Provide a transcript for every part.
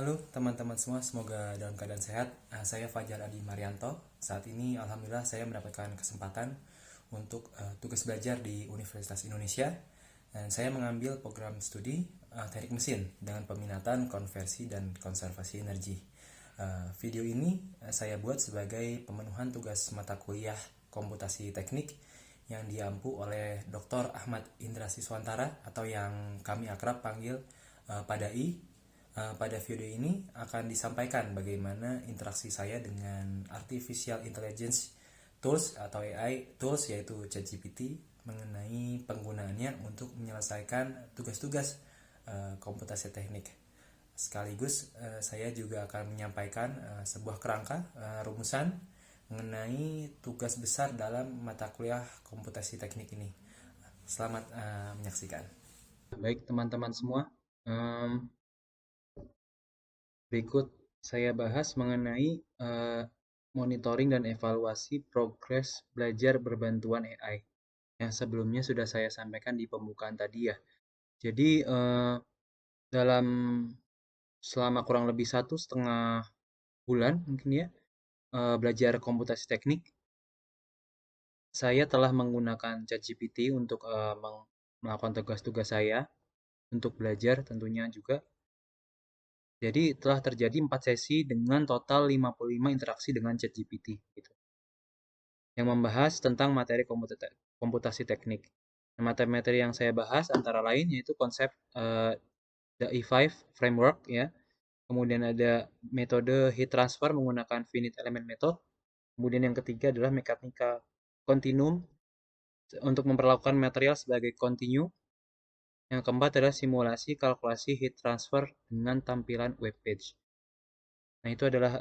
Halo teman-teman semua, semoga dalam keadaan sehat. Saya Fajar Adi Marianto. Saat ini alhamdulillah saya mendapatkan kesempatan untuk tugas belajar di Universitas Indonesia. Dan saya mengambil program studi teknik mesin dengan peminatan konversi dan konservasi energi. Video ini saya buat sebagai pemenuhan tugas mata kuliah komputasi teknik yang diampu oleh Dr. Ahmad Indra Siswantara atau yang kami akrab panggil Padai. Pada video ini akan disampaikan bagaimana interaksi saya dengan Artificial Intelligence Tools atau AI Tools yaitu ChatGPT mengenai penggunaannya untuk menyelesaikan tugas-tugas komputasi teknik. Sekaligus saya juga akan menyampaikan sebuah kerangka rumusan mengenai tugas besar dalam mata kuliah komputasi teknik ini. Selamat menyaksikan. Baik teman-teman semua, berikut saya bahas mengenai monitoring dan evaluasi progres belajar berbantuan AI yang sebelumnya sudah saya sampaikan di pembukaan tadi ya. Jadi dalam selama kurang lebih 1,5 bulan mungkin ya belajar komputasi teknik, saya telah menggunakan ChatGPT untuk melakukan tugas-tugas saya untuk belajar tentunya juga. Jadi telah terjadi 4 sesi dengan total 55 interaksi dengan ChatGPT gitu, yang membahas tentang materi komputasi teknik. Nah, materi-materi yang saya bahas antara lain yaitu konsep the E5 framework ya. Kemudian ada metode heat transfer menggunakan finite element method. Kemudian yang ketiga adalah mekanika kontinum untuk memperlakukan material sebagai kontinu. Yang keempat adalah simulasi kalkulasi heat transfer dengan tampilan web page. Nah, itu adalah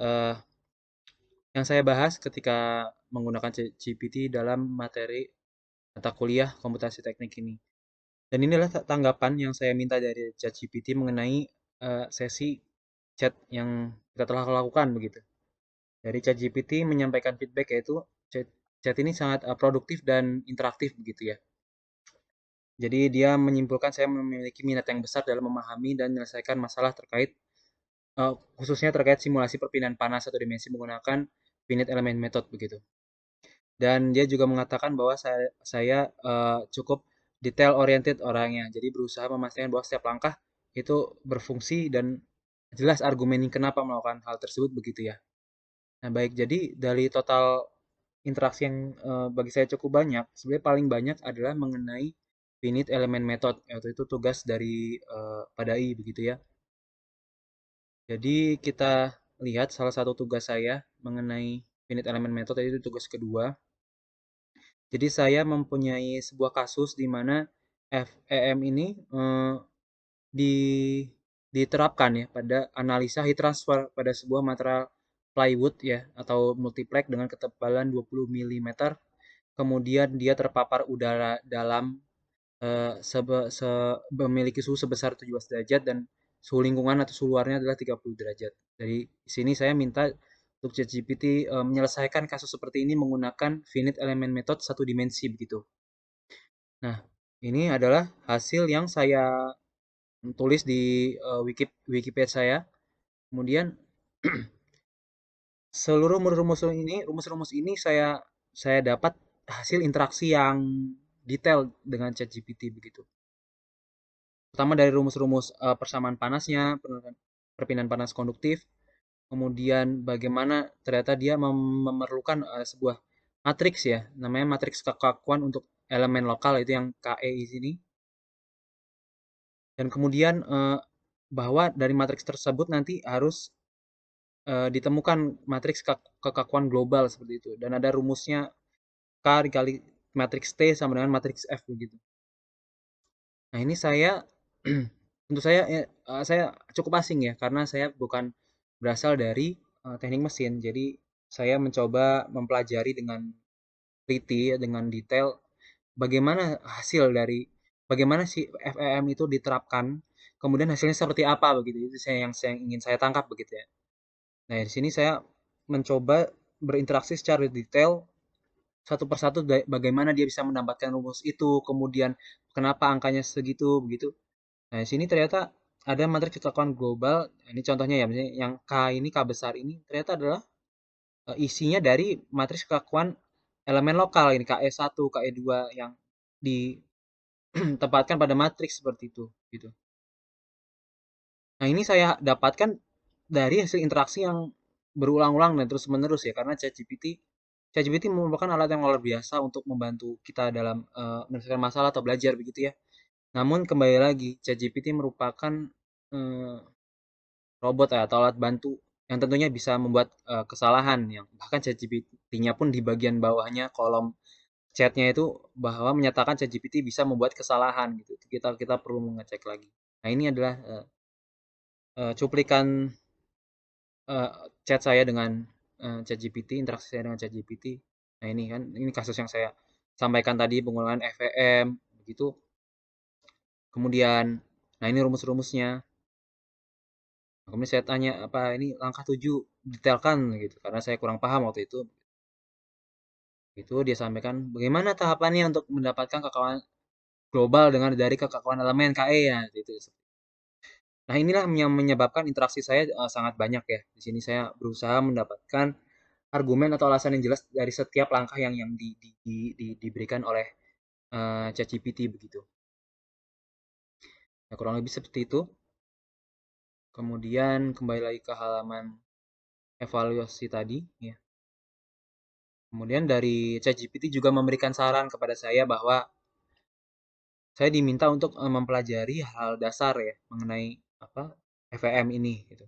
yang saya bahas ketika menggunakan GPT dalam materi mata kuliah komputasi teknik ini. Dan inilah tanggapan yang saya minta dari ChatGPT mengenai sesi chat yang kita telah lakukan begitu. Dari ChatGPT menyampaikan feedback yaitu chat ini sangat produktif dan interaktif begitu ya. Jadi dia menyimpulkan saya memiliki minat yang besar dalam memahami dan menyelesaikan masalah terkait khususnya terkait simulasi perpindahan panas atau dimensi menggunakan finite element method begitu. Dan dia juga mengatakan bahwa saya cukup detail oriented orangnya. Jadi berusaha memastikan bahwa setiap langkah itu berfungsi dan jelas argumennya kenapa melakukan hal tersebut begitu ya. Nah, baik, jadi dari total interaksi yang bagi saya cukup banyak, sebenarnya paling banyak adalah mengenai finite element method, yaitu itu tugas dari Padai begitu ya. Jadi kita lihat salah satu tugas saya mengenai finite element method, yaitu tugas kedua. Jadi saya mempunyai sebuah kasus di mana FEM ini di diterapkan ya pada analisa heat transfer pada sebuah material plywood ya atau multiplex dengan ketebalan 20 mm. Kemudian dia terpapar udara dalam memiliki suhu sebesar 17 derajat dan suhu lingkungan atau suhu luarnya adalah 30 derajat. Dari sini saya minta untuk ChatGPT menyelesaikan kasus seperti ini menggunakan finite element method satu dimensi begitu. Nah, ini adalah hasil yang saya tulis di Wikipedia saya. Kemudian seluruh rumus-rumus ini saya dapat hasil interaksi yang detail dengan ChatGPT begitu. Pertama dari rumus-rumus persamaan panasnya, perpindahan panas konduktif, kemudian bagaimana ternyata dia memerlukan sebuah matriks ya, namanya matriks kekakuan untuk elemen lokal itu yang KE di sini. Dan kemudian bahwa dari matriks tersebut nanti harus ditemukan matriks kekakuan global seperti itu dan ada rumusnya K dikali matriks T sama dengan matriks F begitu. Nah, ini saya tentu saya cukup asing ya karena saya bukan berasal dari teknik mesin. Jadi saya mencoba mempelajari dengan teliti ya, dengan detail bagaimana hasil dari bagaimana si FEM itu diterapkan, kemudian hasilnya seperti apa begitu. Itu yang ingin saya tangkap begitu ya. Nah, di sini saya mencoba berinteraksi secara detail satu persatu bagaimana dia bisa mendapatkan rumus itu, kemudian kenapa angkanya segitu begitu. Nah, di sini ternyata ada matriks kekakuan global. Ini contohnya ya, misalnya yang K ini, K besar ini ternyata adalah isinya dari matriks kekakuan elemen lokal ini KE1, KE2 yang ditempatkan pada matriks seperti itu gitu. Nah, ini saya dapatkan dari hasil interaksi yang berulang-ulang dan terus-menerus ya, karena ChatGPT merupakan alat yang luar biasa untuk membantu kita dalam menyelesaikan masalah atau belajar begitu ya. Namun kembali lagi, ChatGPT merupakan eh, robot ya, atau alat bantu yang tentunya bisa membuat kesalahan yang bahkan ChatGPT-nya pun di bagian bawahnya kolom chatnya itu bahwa menyatakan ChatGPT bisa membuat kesalahan gitu. Kita kita perlu mengecek lagi. Nah, ini adalah cuplikan eh, chat saya dengan ChatGPT, interaksi saya dengan ChatGPT. Nah, ini kan ini kasus yang saya sampaikan tadi penggunaan FVM begitu. Kemudian nah ini rumus-rumusnya. Kemudian saya tanya apa ini langkah 7 detailkan gitu karena saya kurang paham waktu itu. Itu dia sampaikan bagaimana tahapannya untuk mendapatkan kekayaan global dengan dari kekayaan elemen KE ya itu. Nah, inilah yang menyebabkan interaksi saya sangat banyak ya. Di sini saya berusaha mendapatkan argumen atau alasan yang jelas dari setiap langkah yang diberikan oleh ChatGPT begitu. Nah, kurang lebih seperti itu. Kemudian kembali lagi ke halaman evaluasi tadi ya. Kemudian dari ChatGPT juga memberikan saran kepada saya bahwa saya diminta untuk mempelajari hal dasar ya mengenai apa FVM ini gitu.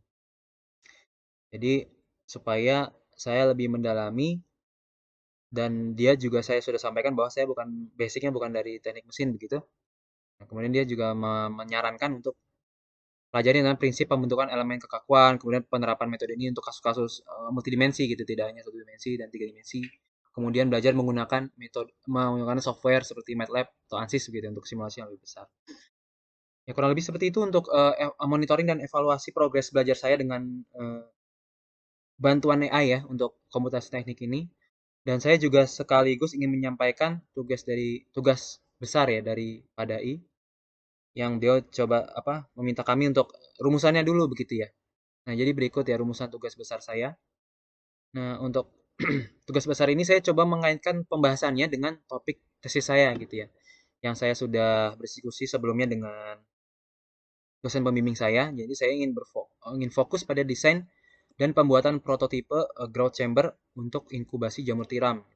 Jadi supaya saya lebih mendalami dan dia juga saya sudah sampaikan bahwa saya bukan basicnya bukan dari teknik mesin begitu. Nah, kemudian dia juga menyarankan untuk pelajari tentang prinsip pembentukan elemen kekakuan, kemudian penerapan metode ini untuk kasus-kasus multidimensi gitu, tidak hanya satu dimensi dan tiga dimensi. Kemudian belajar menggunakan menggunakan software seperti MATLAB atau ANSYS gitu untuk simulasi yang lebih besar. Ya kurang lebih seperti itu untuk monitoring dan evaluasi progres belajar saya dengan bantuan AI ya untuk komputasi teknik ini. Dan saya juga sekaligus ingin menyampaikan tugas besar ya dari PADAI yang dia coba apa meminta kami untuk rumusannya dulu begitu ya. Nah, jadi berikut ya rumusan tugas besar saya. Nah, untuk tugas besar ini saya coba mengaitkan pembahasannya dengan topik tesis saya gitu ya. Yang saya sudah berdiskusi sebelumnya dengan dosen pembimbing saya. Jadi saya ingin fokus pada desain dan pembuatan prototipe growth chamber untuk inkubasi jamur tiram.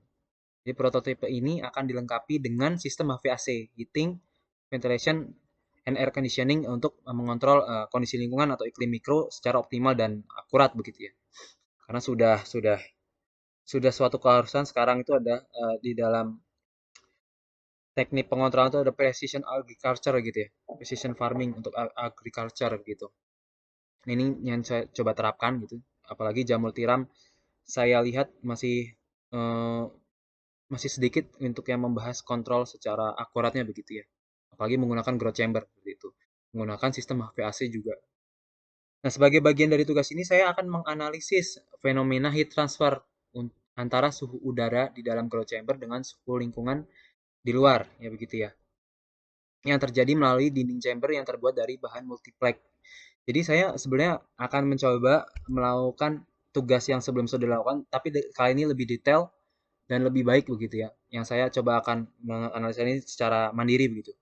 Jadi prototipe ini akan dilengkapi dengan sistem HVAC, heating, ventilation, and air conditioning untuk mengontrol kondisi lingkungan atau iklim mikro secara optimal dan akurat begitu ya. Karena sudah suatu keharusan sekarang itu ada di dalam teknik pengontrolan itu ada precision agriculture gitu ya, precision farming untuk agriculture gitu. Ini yang saya coba terapkan gitu. Apalagi jamur tiram saya lihat eh, masih sedikit untuk yang membahas kontrol secara akuratnya begitu ya. Apalagi menggunakan growth chamber seperti itu. Menggunakan sistem HVAC juga. Nah, sebagai bagian dari tugas ini saya akan menganalisis fenomena heat transfer antara suhu udara di dalam growth chamber dengan suhu lingkungan di luar, ya begitu ya. Yang terjadi melalui dinding chamber yang terbuat dari bahan multiplex. Jadi saya sebenarnya akan mencoba melakukan tugas yang sebelum sudah dilakukan, tapi kali ini lebih detail dan lebih baik begitu ya. Yang saya coba akan menganalisa ini secara mandiri begitu.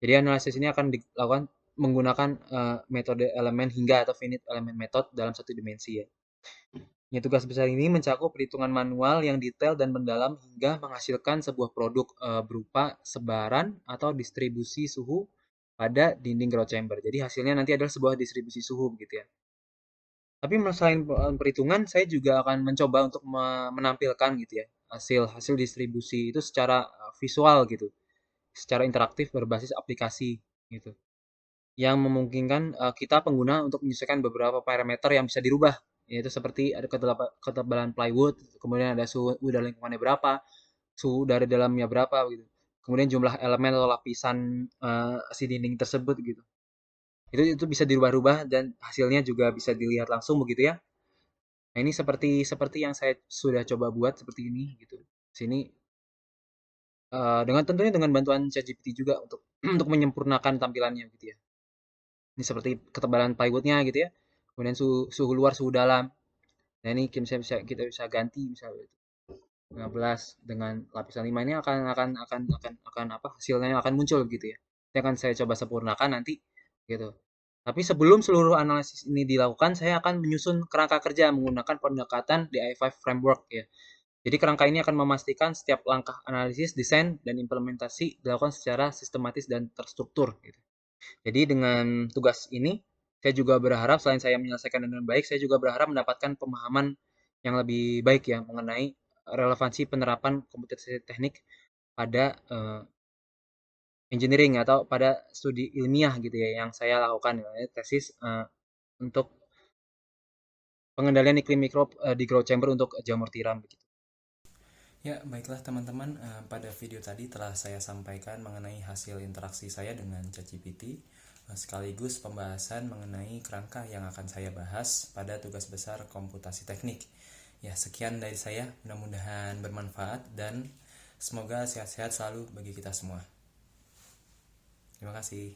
Jadi analisis ini akan dilakukan menggunakan metode elemen hingga atau finite element method dalam satu dimensi ya. Ya, tugas besar ini mencakup perhitungan manual yang detail dan mendalam hingga menghasilkan sebuah produk berupa sebaran atau distribusi suhu pada dinding growth chamber. Jadi hasilnya nanti adalah sebuah distribusi suhu begitu ya. Tapi selain perhitungan, saya juga akan mencoba untuk menampilkan gitu ya hasil hasil distribusi itu secara visual gitu, secara interaktif berbasis aplikasi gitu, yang memungkinkan kita pengguna untuk menyesuaikan beberapa parameter yang bisa dirubah, yaitu seperti ada ketebalan plywood, kemudian ada suhu udara lingkungannya berapa, suhu udara dalamnya berapa gitu, kemudian jumlah elemen atau lapisan si dinding tersebut gitu. Itu bisa dirubah-rubah dan hasilnya juga bisa dilihat langsung begitu ya. Nah, ini seperti seperti yang saya sudah coba buat seperti ini gitu. Sini dengan tentunya dengan bantuan ChatGPT juga untuk untuk menyempurnakan tampilannya gitu ya. Ini seperti ketebalan plywoodnya gitu ya. Kemudian suhu luar, suhu dalam. Nah, ini kita bisa ganti misalnya 15 dengan lapisan 5 ini akan apa hasilnya akan muncul gitu ya. Ini akan saya coba sempurnakan nanti gitu. Tapi sebelum seluruh analisis ini dilakukan, saya akan menyusun kerangka kerja menggunakan pendekatan DI5 framework ya. Jadi kerangka ini akan memastikan setiap langkah analisis, desain, dan implementasi dilakukan secara sistematis dan terstruktur gitu. Jadi dengan tugas ini, saya juga berharap selain saya menyelesaikan dengan baik, saya juga berharap mendapatkan pemahaman yang lebih baik ya mengenai relevansi penerapan komputer teknik pada engineering atau pada studi ilmiah gitu ya yang saya lakukan ya, tesis untuk pengendalian iklim mikro di grow chamber untuk jamur tiram begitu. Ya, baiklah teman-teman, pada video tadi telah saya sampaikan mengenai hasil interaksi saya dengan ChatGPT, sekaligus pembahasan mengenai kerangka yang akan saya bahas pada tugas besar komputasi teknik. Ya, sekian dari saya, mudah-mudahan bermanfaat dan semoga sehat-sehat selalu bagi kita semua. Terima kasih.